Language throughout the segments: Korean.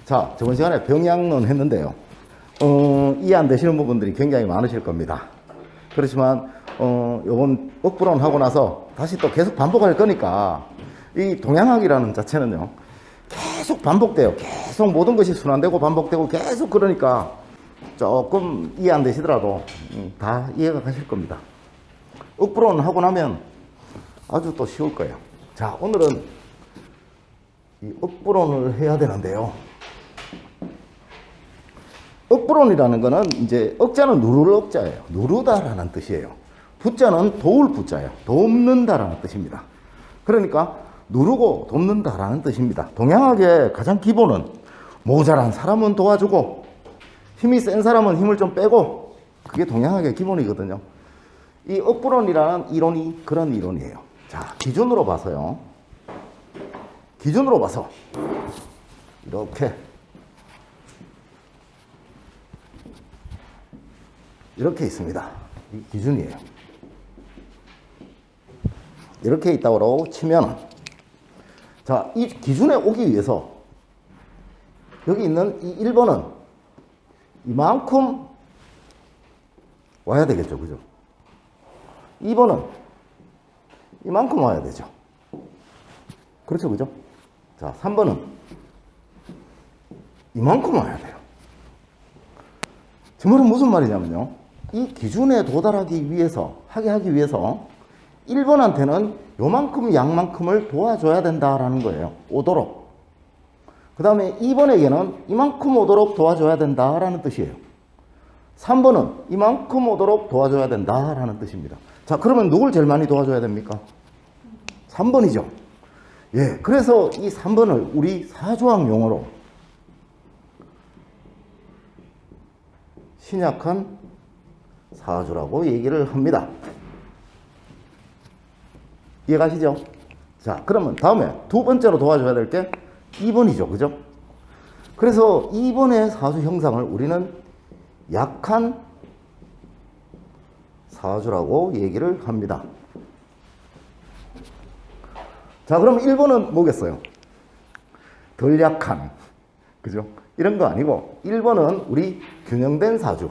자, 저번 시간에 병약론 했는데요. 이해 안 되시는 부분들이 굉장히 많으실 겁니다. 그렇지만, 요번 억부론 하고 나서 다시 또 계속 반복할 거니까, 이 동양학이라는 자체는요, 계속 반복돼요. 계속 모든 것이 순환되고 반복되고 계속 그러니까 조금 이해 안 되시더라도 다 이해가 가실 겁니다. 억부론 하고 나면 아주 또 쉬울 거예요. 자, 오늘은 이 억부론을 해야 되는데요. 억부론이라는 거는 이제 억자는 누를 억자예요. 누르다라는 뜻이에요. 부자는 도울 부자예요. 돕는다라는 뜻입니다. 그러니까 누르고 돕는다라는 뜻입니다. 동양학의 가장 기본은 모자란 사람은 도와주고 힘이 센 사람은 힘을 좀 빼고, 그게 동양학의 기본이거든요. 이 억부론이라는 이론이 그런 이론이에요. 자, 기준으로 봐서요. 기준으로 봐서 이렇게 있습니다. 이 기준이에요. 이렇게 있다고 치면, 자, 이 기준에 오기 위해서 여기 있는 이 1번은 이만큼 와야 되겠죠. 그죠? 2번은 이만큼 와야 되죠. 그렇죠. 그죠? 자, 3번은 이만큼 와야 돼요. 저 말은 무슨 말이냐면요. 이 기준에 도달하기 위해서, 하기 위해서 1번한테는 요만큼 양만큼을 도와줘야 된다라는 거예요. 오도록. 그 다음에 2번에게는 이만큼 오도록 도와줘야 된다라는 뜻이에요. 3번은 이만큼 오도록 도와줘야 된다라는 뜻입니다. 자, 그러면 누굴 제일 많이 도와줘야 됩니까? 3번이죠. 예, 그래서 이 3번을 우리 사조학 용어로 신약한 사주라고 얘기를 합니다. 이해가시죠? 자, 그러면 다음에 두 번째로 도와줘야 될 게 2번이죠. 그죠? 그래서 2번의 사주 형상을 우리는 약한 사주라고 얘기를 합니다. 자, 그럼 1번은 뭐겠어요? 덜 약한. 그죠? 이런 거 아니고 1번은 우리 균형된 사주.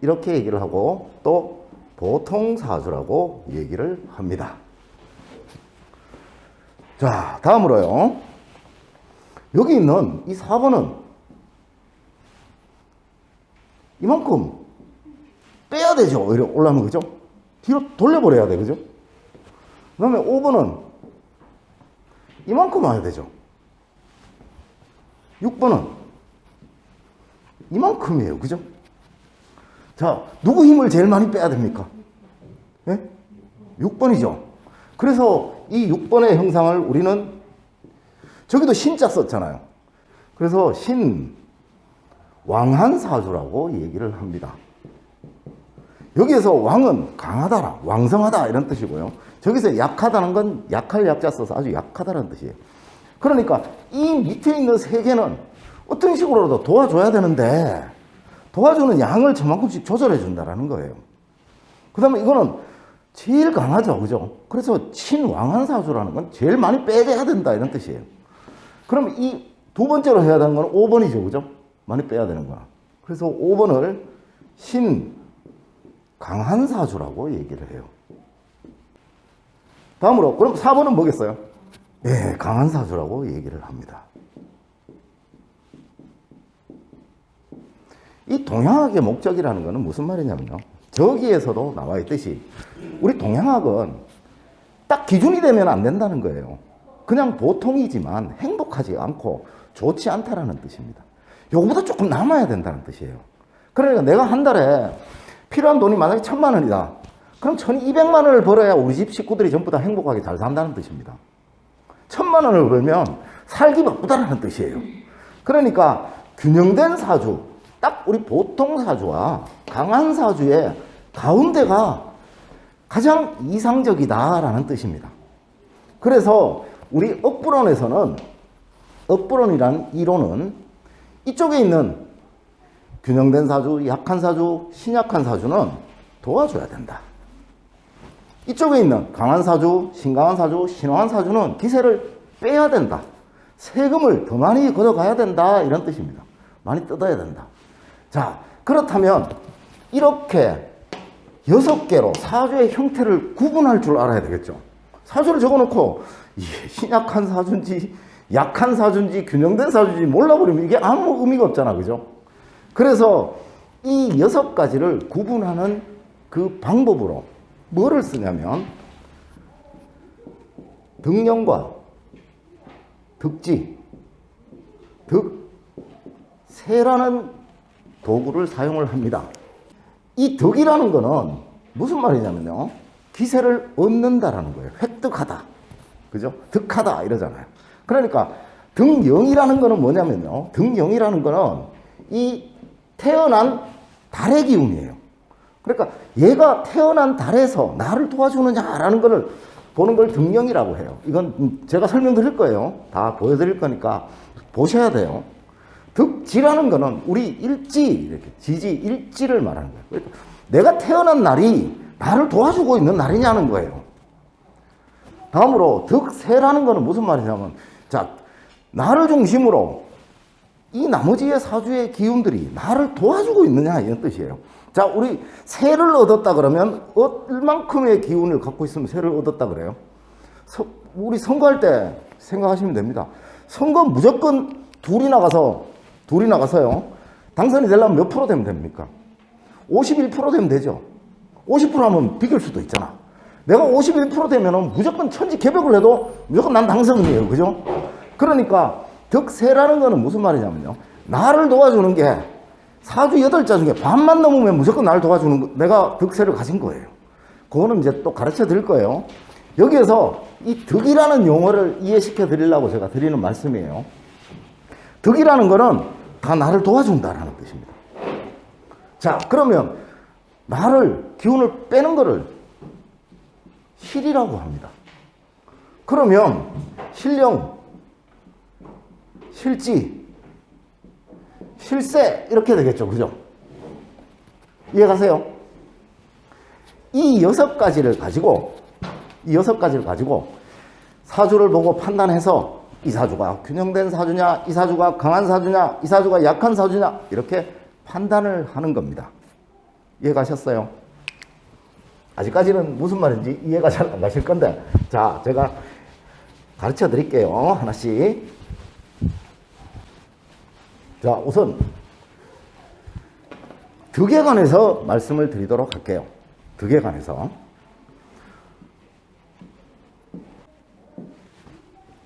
이렇게 얘기를 하고 또 보통 사주라고 얘기를 합니다. 자, 다음으로요. 여기 있는 이 4번은 이만큼 빼야 되죠. 오히려 올라오면. 그죠? 뒤로 돌려버려야 돼. 그죠? 그 다음에 5번은 이만큼 와야 되죠. 6번은 이만큼이에요. 그죠? 자, 누구 힘을 제일 많이 빼야 됩니까? 네? 6번이죠. 그래서 이 6번의 형상을 우리는, 저기도 신자 썼잖아요. 그래서 왕한사주라고 얘기를 합니다. 여기에서 왕은 강하다, 왕성하다 이런 뜻이고요. 저기서 약하다는 건 약할 약자 써서 아주 약하다는 뜻이에요. 그러니까 이 밑에 있는 세 개는 어떤 식으로라도 도와줘야 되는데 도와주는 양을 저만큼씩 조절해 준다라는 거예요. 그 다음에 이거는 제일 강하죠. 그죠? 그래서 친왕한사주라는 건 제일 많이 빼야 된다 이런 뜻이에요. 그럼 이 두 번째로 해야 되는 건 5번이죠. 그죠? 많이 빼야 되는 거야. 그래서 5번을 강한사주라고 얘기를 해요. 다음으로, 그럼 4번은 뭐겠어요? 예, 강한사주라고 얘기를 합니다. 이 동양학의 목적이라는 것은 무슨 말이냐면요. 저기에서도 나와 있듯이 우리 동양학은 딱 기준이 되면 안 된다는 거예요. 그냥 보통이지만 행복하지 않고 좋지 않다라는 뜻입니다. 요거보다 조금 남아야 된다는 뜻이에요. 그러니까 내가 한 달에 필요한 돈이 만약에 1,000만 원이다. 그럼 1,200만 원을 벌어야 우리 집 식구들이 전부 다 행복하게 잘 산다는 뜻입니다. 1,000만 원을 벌면 살기 바쁘다라는 뜻이에요. 그러니까 균형된 사주, 딱 우리 보통 사주와 강한 사주의 가운데가 가장 이상적이다라는 뜻입니다. 그래서 우리 억부론이라는 이론은 이쪽에 있는 균형된 사주, 약한 사주, 신약한 사주는 도와줘야 된다. 이쪽에 있는 강한 사주, 신강한 사주, 신왕한 사주는 기세를 빼야 된다. 세금을 더 많이 걷어가야 된다. 이런 뜻입니다. 많이 뜯어야 된다. 자, 그렇다면 이렇게 6개로 사주의 형태를 구분할 줄 알아야 되겠죠. 사주를 적어놓고 이게 신약한 사주인지 약한 사주인지 균형된 사주인지 몰라버리면 이게 아무 의미가 없잖아. 그죠? 그래서 이 6가지를 구분하는 그 방법으로 뭐를 쓰냐면 득령과 득지, 득세라는 도구를 사용을 합니다. 이 득이라는 거는 무슨 말이냐면요. 기세를 얻는다라는 거예요. 획득하다. 그죠? 득하다 이러잖아요. 그러니까 득영이라는 거는 뭐냐면요. 득영이라는 거는 이 태어난 달의 기운이에요. 그러니까 얘가 태어난 달에서 나를 도와주느냐라는 거를 보는 걸 득령이라고 해요. 이건 제가 설명드릴 거예요. 다 보여드릴 거니까 보셔야 돼요. 득지라는 거는 우리 일지, 이렇게 지지, 일지를 말하는 거예요. 그러니까 내가 태어난 날이 나를 도와주고 있는 날이냐는 거예요. 다음으로 득세라는 거는 무슨 말이냐면, 자, 나를 중심으로 이 나머지의 사주의 기운들이 나를 도와주고 있느냐 이런 뜻이에요. 자, 우리 세를 얻었다 그러면 얼만큼의 기운을 갖고 있으면 세를 얻었다 그래요? 우리 선거할 때 생각하시면 됩니다. 선거 무조건 둘이 나가서요. 당선이 되려면 몇 프로 되면 됩니까? 51% 되면 되죠. 50% 하면 비길 수도 있잖아. 내가 51% 되면 무조건 천지개벽을 해도 무조건 난 당선이에요. 그죠? 그러니까 득세라는 거는 무슨 말이냐면요. 나를 도와주는 게 사주 8자 중에 반만 넘으면 무조건 나를 도와주는 거, 내가 득세를 가진 거예요. 그거는 이제 또 가르쳐 드릴 거예요. 여기에서 이 득이라는 용어를 이해시켜 드리려고 제가 드리는 말씀이에요. 득이라는 거는 다 나를 도와준다라는 뜻입니다. 자, 그러면 나를 기운을 빼는 거를 실이라고 합니다. 그러면 신령, 실지, 실세 이렇게 되겠죠. 그죠? 이해가세요? 이 6가지를 가지고 사주를 보고 판단해서 이 사주가 균형된 사주냐, 이 사주가 강한 사주냐, 이 사주가 약한 사주냐 이렇게 판단을 하는 겁니다. 이해가셨어요? 아직까지는 무슨 말인지 이해가 잘 안 가실 건데, 자, 제가 가르쳐 드릴게요. 하나씩. 자, 우선 득에 관해서 말씀을 드리도록 할게요. 득에 관해서.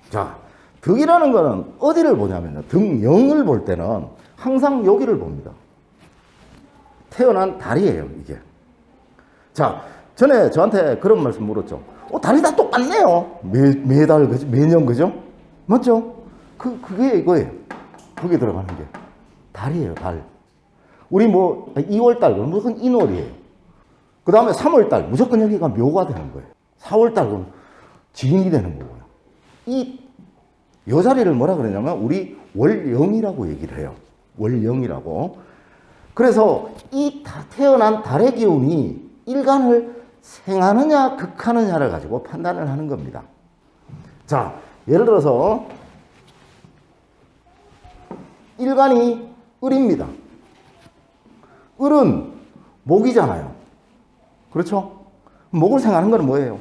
자, 득이라는 거는 어디를 보냐면요. 득영을 볼 때는 항상 여기를 봅니다. 태어난 달이에요, 이게. 자, 전에 저한테 그런 말씀 물었죠. 달이 다 똑같네요. 매달, 그죠? 매년, 그죠? 맞죠? 그게 이거예요. 거기에 들어가는 게. 달이에요, 달. 우리 2월달, 무조건 인월이에요. 그 다음에 3월달, 무조건 여기가 묘가 되는 거예요. 4월달, 그럼 지인이 되는 거고요. 요 자리를 뭐라 그러냐면, 우리 월영이라고 얘기를 해요. 월영이라고. 그래서 이 태어난 달의 기운이 일간을 생하느냐, 극하느냐를 가지고 판단을 하는 겁니다. 자, 예를 들어서, 일간이 을입니다. 을은 목이잖아요. 그렇죠? 목을 생하는 건 뭐예요?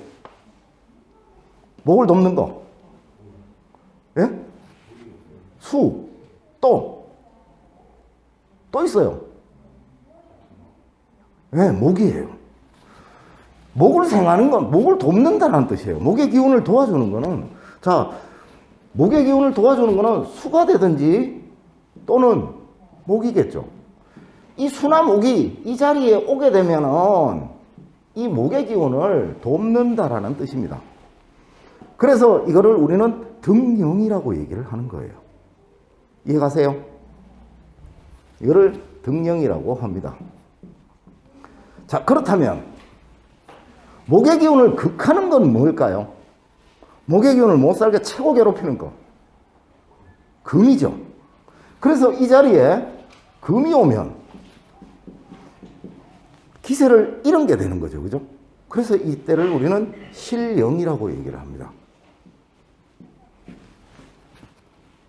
목을 돕는 거. 예? 수, 또 있어요. 예, 목이에요. 목을 생하는 건 목을 돕는다는 뜻이에요. 목의 기운을 도와주는 거는, 자, 목의 기운을 도와주는 거는 수가 되든지 또는 목이겠죠. 이 수나 목이 이 자리에 오게 되면은 이 목의 기운을 돕는다라는 뜻입니다. 그래서 이거를 우리는 득영이라고 얘기를 하는 거예요. 이해가세요? 이거를 득영이라고 합니다. 자, 그렇다면 목의 기운을 극하는 건 뭘까요? 목의 기운을 못 살게 최고 괴롭히는 거. 금이죠. 그래서 이 자리에 금이 오면 기세를 잃은 게 되는 거죠. 그죠? 그래서 이때를 우리는 실령이라고 얘기를 합니다.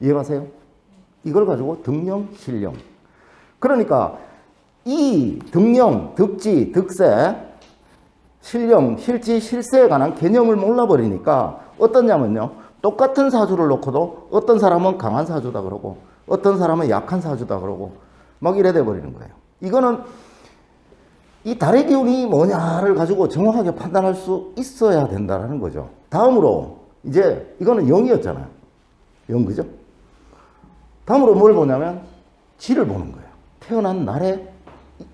이해가세요? 이걸 가지고 등령, 실령. 그러니까 이 등령, 득지, 득세, 실령, 실지, 실세에 관한 개념을 몰라버리니까 어떠냐면요. 똑같은 사주를 놓고도 어떤 사람은 강한 사주다 그러고 어떤 사람은 약한 사주다 그러고 막 이래 돼 버리는 거예요. 이거는 이 달의 기운이 뭐냐를 가지고 정확하게 판단할 수 있어야 된다는 거죠. 다음으로 이제 이거는 0이었잖아요. 0, 그죠? 다음으로 뭘 보냐면 지를 보는 거예요. 태어난 날에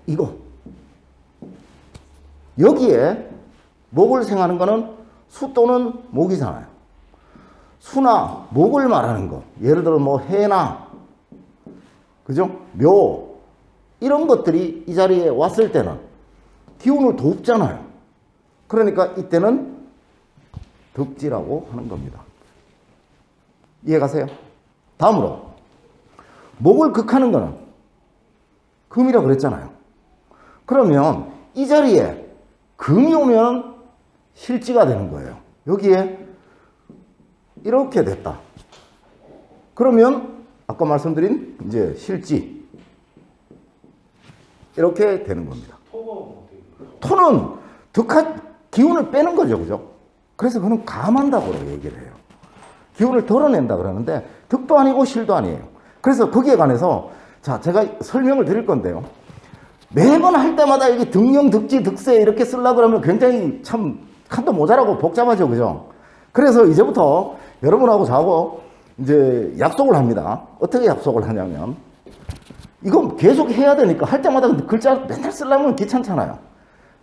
이거. 여기에 목을 생하는 거는 수 또는 목이잖아요. 수나 목을 말하는 거. 예를 들어 뭐 해나, 그죠? 묘. 이런 것들이 이 자리에 왔을 때는 기운을 돕잖아요. 그러니까 이때는 득지라고 하는 겁니다. 이해가세요? 다음으로 목을 극하는 거는 금이라고 그랬잖아요. 그러면 이 자리에 금이 오면 실지가 되는 거예요. 여기에 이렇게 됐다. 그러면 아까 말씀드린 이제 실지 이렇게 되는 겁니다. 토는 득한 기운을 빼는 거죠, 그죠? 그래서 그는 감한다고 얘기를 해요. 기운을 덜어낸다 그러는데 득도 아니고 실도 아니에요. 그래서 거기에 관해서 자, 제가 설명을 드릴 건데요. 매번 할 때마다 이게 등령, 득지, 득세 이렇게 쓰려고 그러면 굉장히 참 칸도 모자라고 복잡하죠, 그죠? 그래서 이제부터 여러분하고 저하고 이제 약속을 합니다. 어떻게 약속을 하냐면 이건 계속 해야 되니까 할 때마다 글자 맨날 쓰려면 귀찮잖아요.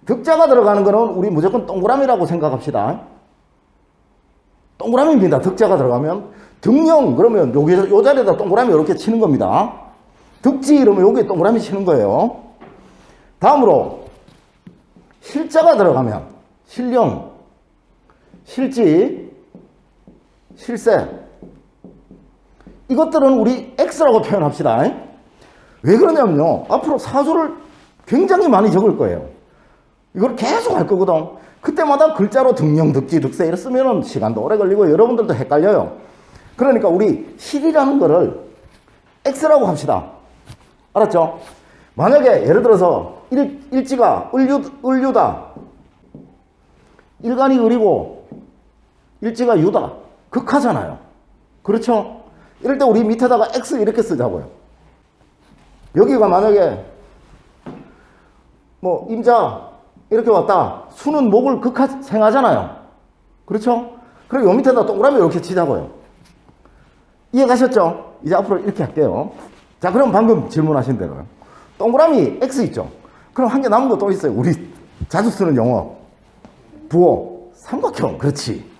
득자가 들어가는 거는 우리 무조건 동그라미라고 생각합시다. 동그라미입니다. 득자가 들어가면. 등령 그러면 요 자리에다 동그라미 이렇게 치는 겁니다. 득지 이러면 여기에 동그라미 치는 거예요. 다음으로 실자가 들어가면 실령, 실지, 실세 이것들은 우리 X라고 표현합시다. 왜 그러냐면요. 앞으로 사주를 굉장히 많이 적을 거예요. 이걸 계속 할 거거든. 그때마다 글자로 등령, 득지, 득세 이렇게 쓰면 시간도 오래 걸리고 여러분들도 헷갈려요. 그러니까 우리 실이라는 거를 X라고 합시다. 알았죠? 만약에 예를 들어서 일지가 을유다. 일간이 을이고 일지가 유다. 극하잖아요. 그렇죠? 이럴 때 우리 밑에다가 X 이렇게 쓰자고요. 여기가 만약에 뭐 임자 이렇게 왔다. 수는 목을 생하잖아요. 그렇죠? 그리고 요 밑에다 동그라미 이렇게 치자고요. 이해 가셨죠? 이제 앞으로 이렇게 할게요. 자, 그럼 방금 질문하신 대로요. 동그라미 X 있죠? 그럼 한 개 남은 거 또 있어요. 우리 자주 쓰는 용어. 부호, 삼각형. 그렇지.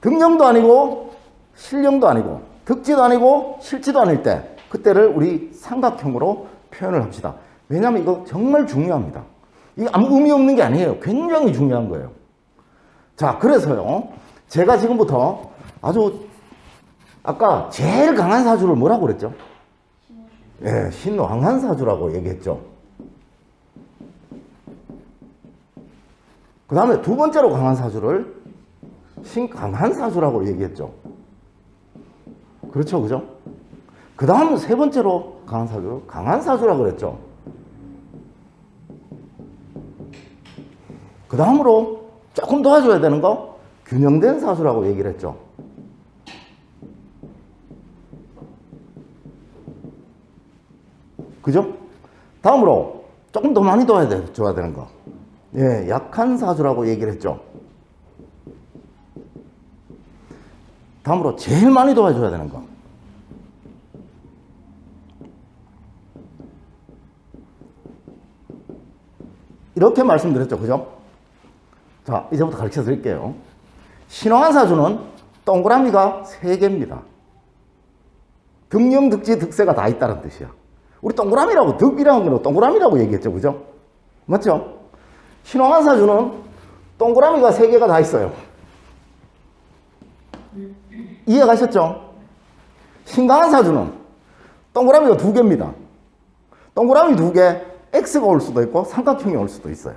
등령도 아니고 실령도 아니고 득지도 아니고 실지도 아닐 때 그때를 우리 삼각형으로 표현을 합시다. 왜냐하면 이거 정말 중요합니다. 이게 아무 의미 없는 게 아니에요. 굉장히 중요한 거예요. 자, 그래서요. 제가 지금부터 아주 아까 제일 강한 사주를 뭐라고 그랬죠? 예, 신왕한 사주라고 얘기했죠. 그 다음에 두 번째로 강한 사주를 신강한 사주라고 얘기했죠. 그렇죠, 그죠? 그 다음 세 번째로 강한 사주를 강한 사주라고 그랬죠. 그 다음으로 조금 도와줘야 되는 거 균형된 사주라고 얘기를 했죠. 그죠? 다음으로 조금 더 많이 도와줘야 되는 거. 예, 약한 사주라고 얘기를 했죠. 다음으로 제일 많이 도와줘야 되는 거. 이렇게 말씀드렸죠. 그죠? 자, 이제부터 가르쳐 드릴게요. 신왕한 사주는 동그라미가 3개입니다. 등령, 득지, 득세가 다 있다는 뜻이야. 우리 동그라미라고, 득이라는 거는 동그라미라고 얘기했죠. 그죠? 맞죠? 신왕한 사주는 동그라미가 3개가 다 있어요. 이해 가셨죠? 신강한 사주는 동그라미가 2개입니다. 동그라미 2개, X가 올 수도 있고 삼각형이 올 수도 있어요.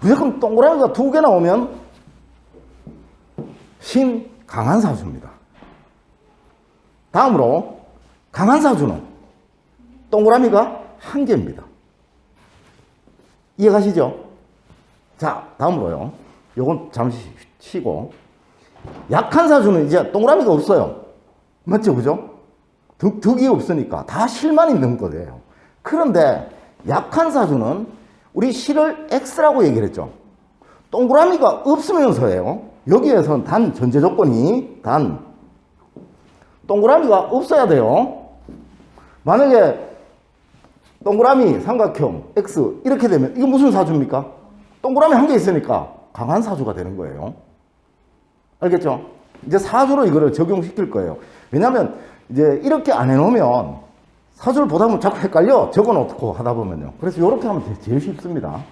무조건 동그라미가 2개 나오면 신 강한 사주입니다. 다음으로 강한 사주는 동그라미가 1개입니다. 이해가시죠? 자, 다음으로요. 요건 잠시 쉬고. 약한 사주는 이제 동그라미가 없어요. 맞죠? 그죠? 득이 없으니까 다 실만 있는 거예요. 그런데 약한 사주는 우리 실을 X라고 얘기를 했죠. 동그라미가 없으면서예요. 여기에선 단 전제 조건이 동그라미가 없어야 돼요. 만약에 동그라미, 삼각형, X 이렇게 되면 이거 무슨 사주입니까? 동그라미 1개 있으니까 강한 사주가 되는 거예요. 알겠죠? 이제 사주로 이거를 적용시킬 거예요. 왜냐하면 이제 이렇게 안 해놓으면 사주를 보다 보면 자꾸 헷갈려. 적어놓고 하다 보면요. 그래서 이렇게 하면 제일 쉽습니다.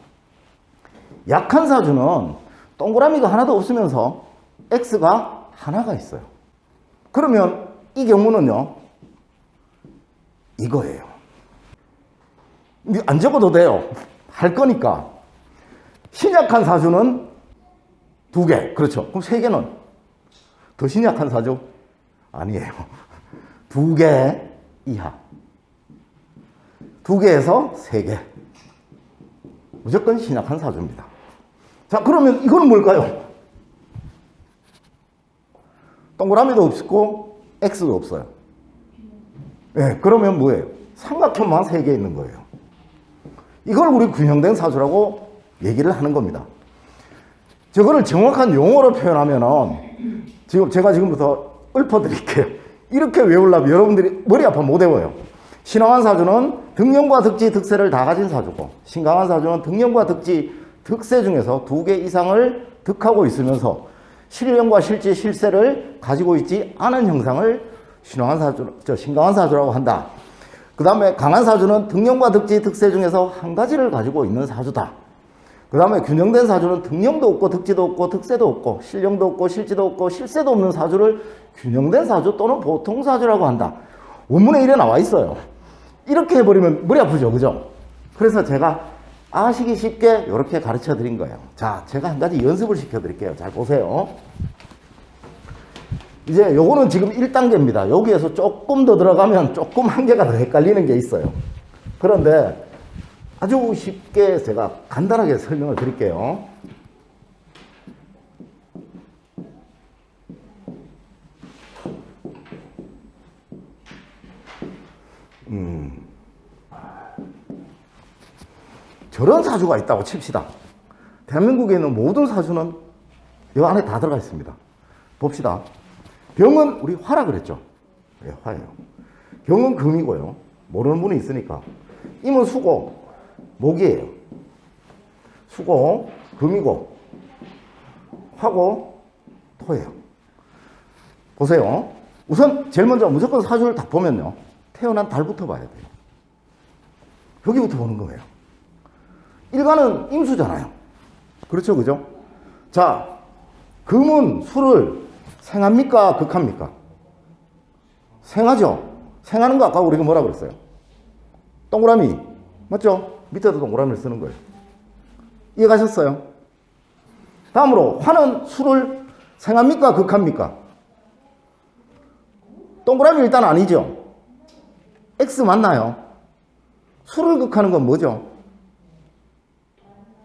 약한 사주는 동그라미가 하나도 없으면서 X가 하나가 있어요. 그러면 이 경우는요, 이거예요. 안 적어도 돼요. 할 거니까. 신약한 사주는 2개. 그렇죠. 그럼 3개는 더 신약한 사주? 아니에요. 2개 이하. 2개에서 3개. 무조건 신약한 사주입니다. 자, 그러면 이거는 뭘까요? 동그라미도 없고 X도 없어요. 네, 그러면 뭐예요? 삼각형만 3개 있는 거예요. 이걸 우리 균형된 사주라고 얘기를 하는 겁니다. 저거를 정확한 용어로 표현하면은 제가 지금부터 읊어드릴게요. 이렇게 외우려면 여러분들이 머리 아파 못 외워요. 신강한 사주는 득년과 득지, 득세를 다 가진 사주고, 신강한 사주는 득년과 득지, 득세 중에서 2개 이상을 득하고 있으면서 실령과 실지, 실세를 가지고 있지 않은 형상을 신강한 사주라고 한다. 그 다음에 강한 사주는 득년과 득지, 득세 중에서 한 가지를 가지고 있는 사주다. 그 다음에 균형된 사주는 득년도 없고 득지도 없고 득세도 없고 실령도 없고 실지도 없고 실세도 없는 사주를 균형된 사주 또는 보통 사주라고 한다. 원문에 이래 나와 있어요. 이렇게 해버리면 머리 아프죠, 그죠? 그래서 제가 아시기 쉽게 이렇게 가르쳐 드린 거예요. 자, 제가 한 가지 연습을 시켜 드릴게요. 잘 보세요. 이제 요거는 지금 1단계입니다. 여기에서 조금 더 들어가면 조금 한계가 더 헷갈리는 게 있어요. 그런데 아주 쉽게 제가 간단하게 설명을 드릴게요. 저런 사주가 있다고 칩시다. 대한민국에 있는 모든 사주는 이 안에 다 들어가 있습니다. 봅시다. 병은 우리 화라 그랬죠. 네, 화예요. 병은 금이고요. 모르는 분이 있으니까. 임은 수고, 목이에요. 수고, 금이고, 화고, 토예요. 보세요. 우선 제일 먼저 무조건 사주를 딱 보면요. 태어난 달부터 봐야 돼요. 여기부터 보는 거예요. 일간은 임수잖아요. 그렇죠, 그죠? 자, 금은 수를 생합니까? 극합니까? 생하죠? 생하는 거 아까 우리가 뭐라 그랬어요? 동그라미. 맞죠? 밑에도 동그라미를 쓰는 거예요. 이해가셨어요? 다음으로, 화는 수를 생합니까? 극합니까? 동그라미 일단 아니죠? X 맞나요? 수를 극하는 건 뭐죠?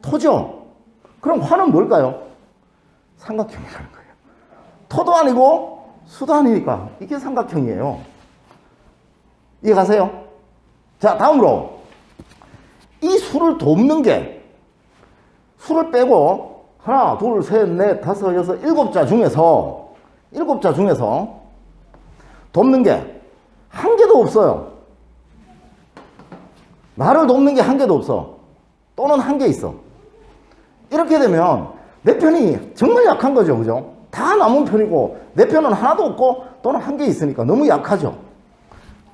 토죠? 그럼 화는 뭘까요? 삼각형이라는 거예요. 토도 아니고 수도 아니니까 이게 삼각형이에요. 이해가세요? 자, 다음으로 이 수를 돕는 게 수를 빼고 하나, 둘, 셋, 넷, 다섯, 여섯, 7자 중에서 돕는 게 한 개도 없어요. 나를 돕는 게 한 개도 없어. 또는 한 개 있어. 이렇게 되면 내 편이 정말 약한 거죠, 그죠? 다 남은 편이고 내 편은 하나도 없고 또는 한 개 있으니까 너무 약하죠.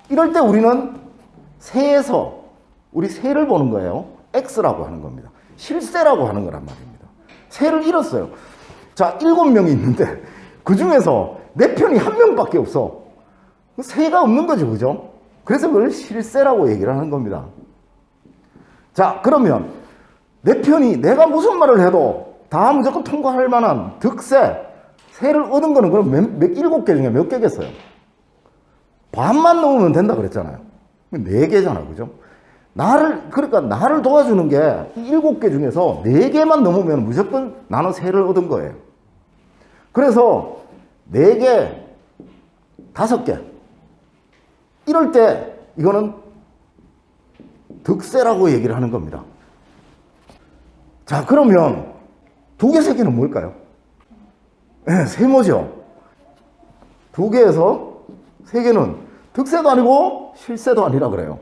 이럴 때 우리는 세에서 우리 세를 보는 거예요. X라고 하는 겁니다. 실세라고 하는 거란 말입니다. 세를 잃었어요. 자, 7명이 있는데 그 중에서 내 편이 한 명밖에 없어. 세가 없는 거죠, 그죠? 그래서 그걸 실세라고 얘기를 하는 겁니다. 자, 그러면 내 편이 내가 무슨 말을 해도 다 무조건 통과할 만한 득세, 세를 얻은 거는 그럼 일곱 개 중에 몇 개겠어요? 반만 넘으면 된다 그랬잖아요. 네 개잖아, 그죠? 그러니까 나를 도와주는 게 일곱 개 중에서 네 개만 넘으면 무조건 나는 세를 얻은 거예요. 그래서 네 개, 다섯 개. 이럴 때 이거는 득세라고 얘기를 하는 겁니다. 자, 그러면 두 개, 세 개는 뭘까요? 네, 세모죠. 두 개에서 세 개는 득세도 아니고 실세도 아니라 그래요.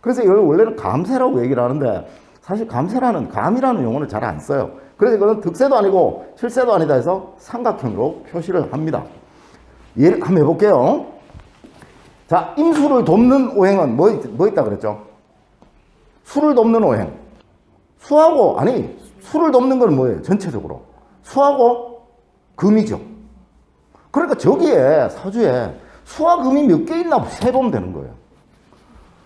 그래서 이걸 원래는 감세라고 얘기를 하는데 사실 감이라는 용어는 잘 안 써요. 그래서 이거는 득세도 아니고 실세도 아니다 해서 삼각형으로 표시를 합니다. 예를 한번 해볼게요. 자, 임수를 돕는 오행은 뭐 있다 그랬죠? 수를 돕는 오행. 수를 돕는 건 뭐예요? 전체적으로. 수하고 금이죠. 그러니까 저기에 사주에 수와 금이 몇 개 있나 세보면 되는 거예요.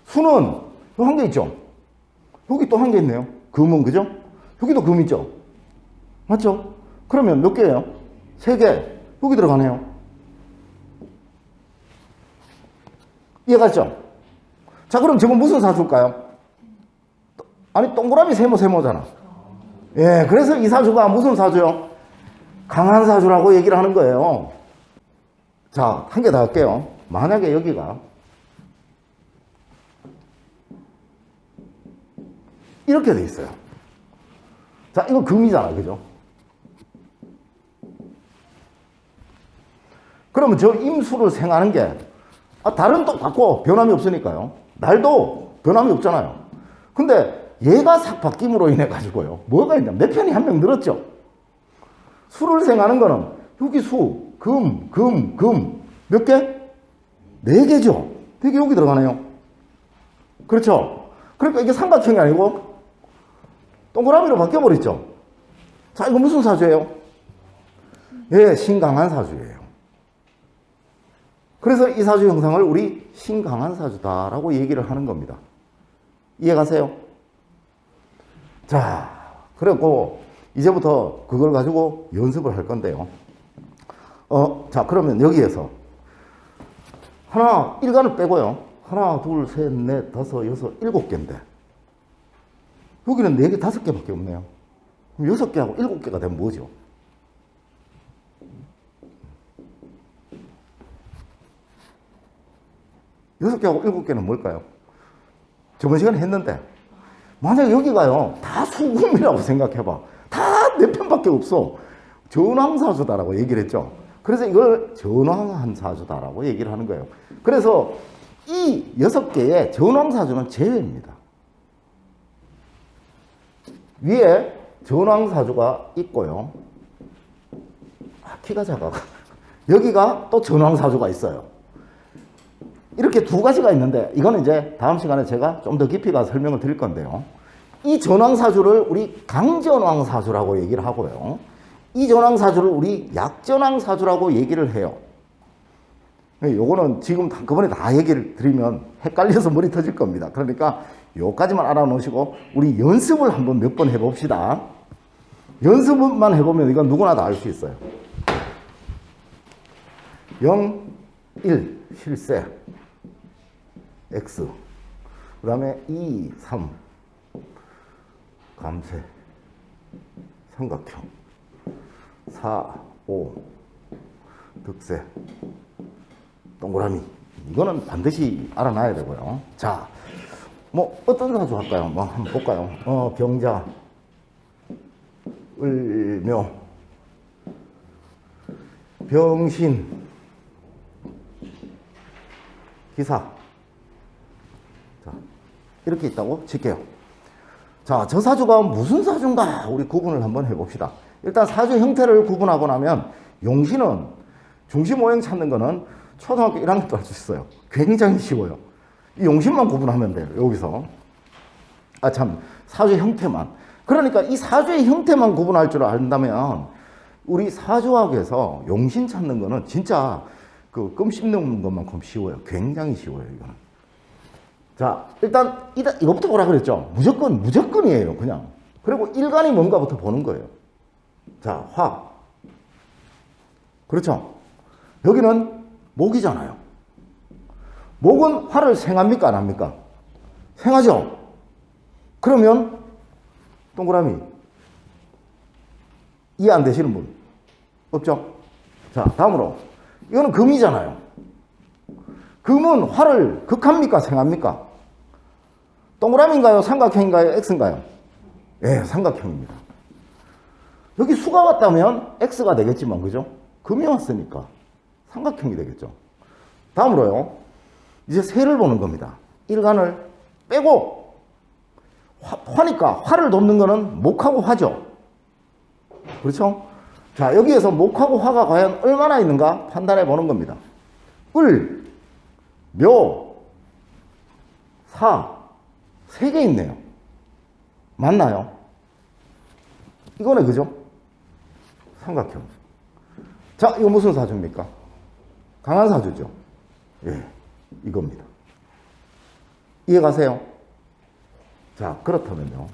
수는 한 개 있죠. 여기 또 한 개 있네요. 금은, 그죠? 여기도 금 있죠. 맞죠? 그러면 몇 개예요? 세 개. 여기 들어가네요. 이해갔죠? 자, 그럼 저건 무슨 사주일까요? 아니, 동그라미 세모잖아. 예, 그래서 이 사주가 무슨 사주요? 강한 사주라고 얘기를 하는 거예요. 자, 한 개 더 할게요. 만약에 여기가 이렇게 돼 있어요. 자, 이거 금이잖아, 그죠? 그러면 저 임수를 생하는 게 달은 똑같고 변함이 없으니까요. 날도 변함이 없잖아요. 근데 얘가 싹 바뀜으로 인해 가지고요. 뭐가 있냐? 내 편이 한 명 늘었죠. 수를 생하는 거는 여기 수, 금. 몇 개? 네 개죠. 네 개 여기 들어가네요. 그렇죠? 그러니까 이게 삼각형이 아니고 동그라미로 바뀌어버렸죠. 자, 이거 무슨 사주예요? 예, 신강한 사주예요. 그래서 이 사주 형상을 우리 신강한 사주다라고 얘기를 하는 겁니다. 이해가세요? 자, 그리고 이제부터 그걸 가지고 연습을 할 건데요. 자, 그러면 여기에서 일간을 빼고요. 하나, 둘, 셋, 넷, 다섯, 여섯, 일곱 개인데 여기는 네 개, 다섯 개밖에 없네요. 그럼 여섯 개하고 일곱 개가 되면 뭐죠? 여섯 개하고 일곱 개는 뭘까요? 저번 시간에 했는데 만약에 여기가요 다 수금이라고 생각해봐. 다 내 편밖에 없어. 전왕사주다라고 얘기를 했죠. 그래서 이걸 전왕한 사주다라고 얘기를 하는 거예요. 그래서 이 여섯 개의 전왕사주는 제외입니다. 위에 전왕사주가 있고요. 키가 작아. 여기가 또 전왕사주가 있어요. 이렇게 두 가지가 있는데 이거는 이제 다음 시간에 제가 좀 더 깊이 가서 설명을 드릴 건데요. 이 전왕사주를 우리 강전왕사주라고 얘기를 하고요. 이 전왕사주를 우리 약전왕사주라고 얘기를 해요. 요거는 지금 한꺼번에 다 얘기를 드리면 헷갈려서 머리 터질 겁니다. 그러니까 요까지만 알아놓으시고 우리 연습을 한번 몇 번 해봅시다. 연습만 해보면 이건 누구나 다 알 수 있어요. 0, 1, 실세. X. 그 다음에 2, 3. 감세. 삼각형. 4, 5. 득세. 동그라미. 이거는 반드시 알아놔야 되고요. 자, 어떤 사주 할까요? 한번 볼까요? 병자. 을묘. 병신. 기사. 자, 이렇게 있다고 칠게요. 자, 저 사주가 무슨 사주인가 우리 구분을 한번 해봅시다. 일단 사주 형태를 구분하고 나면 용신은 중심 오행 찾는 거는 초등학교 1학년도 할 수 있어요. 굉장히 쉬워요. 이 용신만 구분하면 돼요. 여기서. 사주 형태만. 그러니까 이 사주의 형태만 구분할 줄 안다면 우리 사주학에서 용신 찾는 거는 진짜 껌 씹는 것만큼 쉬워요. 굉장히 쉬워요, 이거는. 자, 일단 이거부터 보라 그랬죠. 무조건이에요, 그냥. 그리고 일간이 뭔가부터 보는 거예요. 자, 화. 그렇죠? 여기는 목이잖아요. 목은 화를 생합니까? 안 합니까? 생하죠? 그러면 동그라미. 이해 안 되시는 분? 없죠? 자, 다음으로. 이거는 금이잖아요. 금은 화를 극합니까? 생합니까? 동그라미인가요? 삼각형인가요? X인가요? 예, 삼각형입니다. 여기 수가 왔다면 X가 되겠지만, 그죠? 금이 왔으니까 삼각형이 되겠죠. 다음으로요. 이제 세를 보는 겁니다. 일간을 빼고 화니까 화를 돕는 거는 목하고 화죠. 그렇죠? 자, 여기에서 목하고 화가 과연 얼마나 있는가 판단해 보는 겁니다. 을, 묘, 사, 세 개 있네요. 맞나요? 이거네, 그죠? 삼각형. 자, 이거 무슨 사주입니까? 강한 사주죠. 예, 이겁니다. 이해 가세요? 자, 그렇다면요.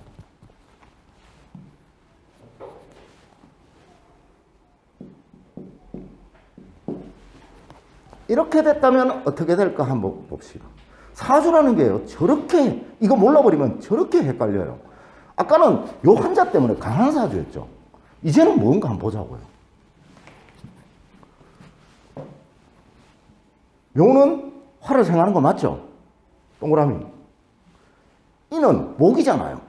이렇게 됐다면 어떻게 될까 한번 봅시다. 사주라는 게요, 저렇게, 이거 몰라버리면 저렇게 헷갈려요. 아까는 요 한자 때문에 강한 사주였죠. 이제는 뭔가 한번 보자고요. 묘는 화를 생하는 거 맞죠? 동그라미. 이는 목이잖아요.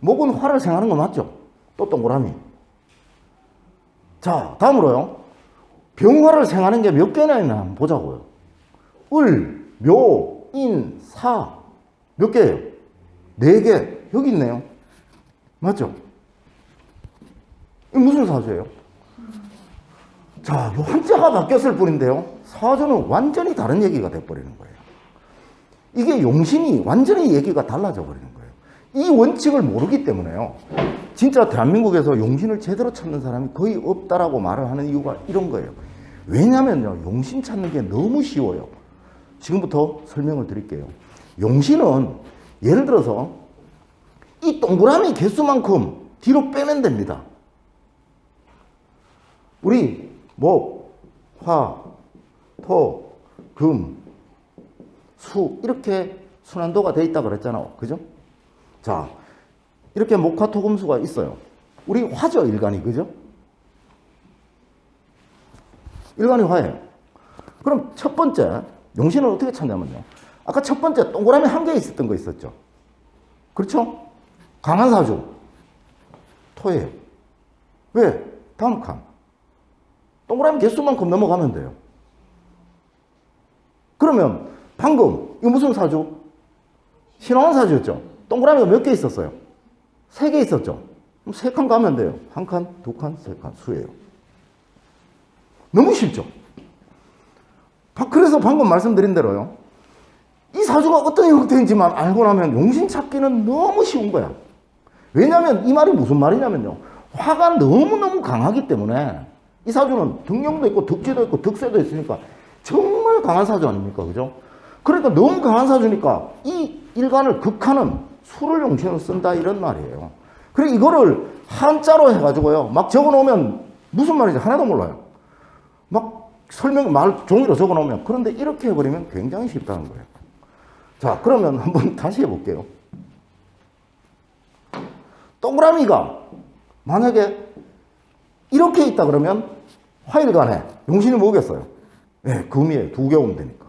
목은 화를 생하는 거 맞죠? 또 동그라미. 자, 다음으로요. 병화를 생하는 게 몇 개나 있나 한번 보자고요. 을, 묘, 인, 사. 몇 개예요? 4개. 여기 있네요. 맞죠? 이게 무슨 사주예요? 자, 요 한자가 바뀌었을 뿐인데요. 사주는 완전히 다른 얘기가 돼버리는 거예요. 이게 용신이 완전히 얘기가 달라져 버리는 거예요. 이 원칙을 모르기 때문에요. 진짜 대한민국에서 용신을 제대로 찾는 사람이 거의 없다라고 말을 하는 이유가 이런 거예요. 왜냐면요, 용신 찾는 게 너무 쉬워요. 지금부터 설명을 드릴게요. 용신은 예를 들어서 이 동그라미 개수만큼 뒤로 빼면 됩니다. 우리 목, 화, 토, 금, 수 이렇게 순환도가 돼 있다 그랬잖아요. 그죠? 자, 이렇게 목화, 토, 금수가 있어요. 우리 화죠, 일간이. 그죠? 일간이 화예요. 그럼 첫 번째 용신은 어떻게 찾냐면요. 아까 첫 번째 동그라미 한 개 있었던 거 있었죠. 그렇죠? 강한 사주. 토예요. 왜? 다음 칸. 동그라미 개수만큼 넘어가면 돼요. 그러면 방금 이거 무슨 사주? 신화원 사주였죠. 동그라미가 몇 개 있었어요? 3개 있었죠. 그럼 3칸 가면 돼요. 1칸, 2칸, 3칸 수예요. 너무 쉽죠? 그래서 방금 말씀드린 대로요. 이 사주가 어떤 형태인지만 알고 나면 용신 찾기는 너무 쉬운 거야. 왜냐하면 이 말이 무슨 말이냐면요. 화가 너무너무 강하기 때문에 이 사주는 등용도 있고 득지도 있고 득세도 있으니까 정말 강한 사주 아닙니까? 그죠? 그러니까 너무 강한 사주니까 이 일간을 극하는 수를 용신으로 쓴다 이런 말이에요. 그리고 이거를 한자로 해가지고요. 막 적어놓으면 무슨 말인지 하나도 몰라요. 막 말 종이로 적어놓으면 그런데 이렇게 해버리면 굉장히 쉽다는 거예요. 자, 그러면 한번 다시 해볼게요. 동그라미가 만약에 이렇게 있다 그러면 화일간에 용신이 뭐겠어요? 네, 금이에요. 2개 오면 되니까.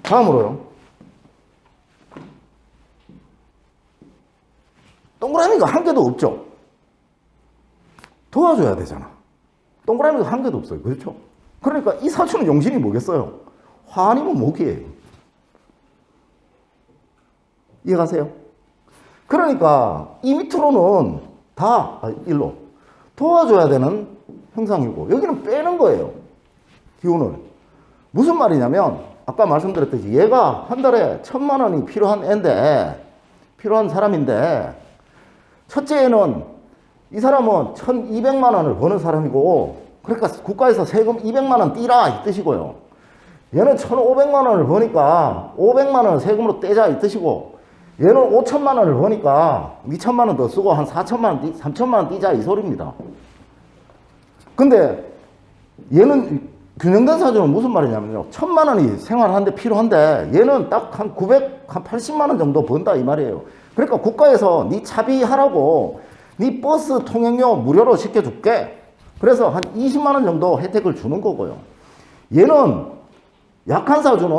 다음으로요. 동그라미가 한 개도 없죠? 도와줘야 되잖아. 동그라미가 한 개도 없어요. 그렇죠? 그러니까 이 사주는 용신이 뭐겠어요? 화 아니면 목이에요. 이해가세요? 그러니까 이 밑으로는 다 일로 도와줘야 되는 형상이고 여기는 빼는 거예요. 기운을. 무슨 말이냐면 아까 말씀드렸듯이 얘가 한 달에 1,000만 원이 필요한 애인데 필요한 사람인데 첫째에는 이 사람은 1,200만 원을 버는 사람이고 그러니까 국가에서 세금 200만 원 떼라 이 뜻이고요. 얘는 1,500만 원을 버니까 500만 원을 세금으로 떼자 이 뜻이고 얘는 5천만 원을 버니까 2천만 원 더 쓰고 한 4천만 원, 3천만 원 띄자 이 소리입니다. 근데 얘는 균형된 사주는 무슨 말이냐면요. 1,000만 원이 생활하는데 필요한데 얘는 딱 한 980만 원 정도 번다 이 말이에요. 그러니까 국가에서 네 차비하라고 네 버스 통행료 무료로 시켜줄게. 그래서 한 20만 원 정도 혜택을 주는 거고요. 얘는 약한 사주는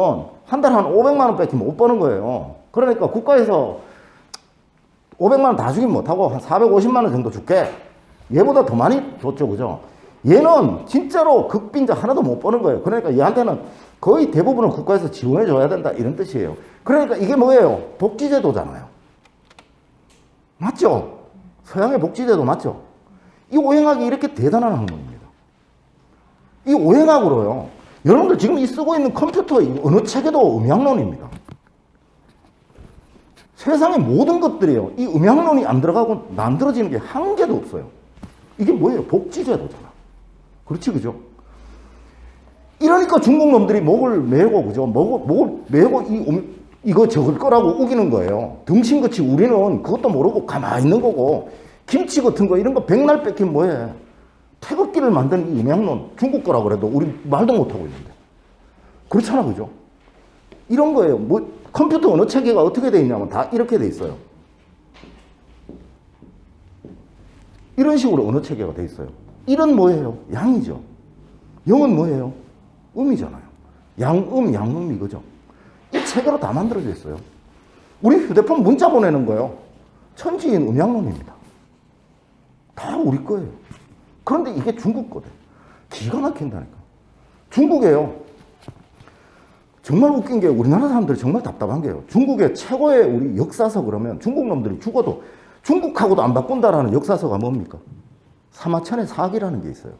한 달에 한 500만 원 밖에 못 버는 거예요. 그러니까 국가에서 500만 원 다 주긴 못하고 한 450만 원 정도 줄게. 얘보다 더 많이 줬죠, 그죠? 얘는 진짜로 극빈자 하나도 못 버는 거예요. 그러니까 얘한테는 거의 대부분은 국가에서 지원해 줘야 된다 이런 뜻이에요. 그러니까 이게 뭐예요? 복지제도잖아요. 맞죠? 서양의 복지제도 맞죠? 이 오행학이 이렇게 대단한 학문입니다. 이 오행학으로요. 여러분들 지금 이 쓰고 있는 컴퓨터 어느 책에도 음양론입니다. 세상의 모든 것들이요. 이 음양론이 안 들어가고 만들어지는 게 한 개도 없어요. 이게 뭐예요? 복지제도잖아. 그렇지, 그죠? 이러니까 중국 놈들이 목을 메고, 그죠? 목을 메고 이거 적을 거라고 우기는 거예요. 등신같이 우리는 그것도 모르고 가만히 있는 거고, 김치 같은 거 이런 거 백날 뺏기면 뭐해? 태극기를 만든 이 음양론, 중국 거라고 그래도 우리 말도 못하고 있는데. 그렇잖아, 그죠? 이런 거예요. 뭐, 컴퓨터 언어 체계가 어떻게 돼 있냐면 다 이렇게 돼 있어요. 이런 식으로 언어 체계가 돼 있어요. 일은 뭐예요? 양이죠. 영은 뭐예요? 음이잖아요. 양음 이거죠. 이 체계로 다 만들어져 있어요. 우리 휴대폰 문자 보내는 거요. 천지인 음양론입니다. 다 우리 거예요. 그런데 이게 중국 거래. 기가 막힌다니까. 중국에요. 정말 웃긴 게 우리나라 사람들이 정말 답답한 게요. 중국의 최고의 우리 역사서 그러면 중국 놈들이 죽어도 중국하고도 안 바꾼다라는 역사서가 뭡니까? 사마천의 사기라는 게 있어요.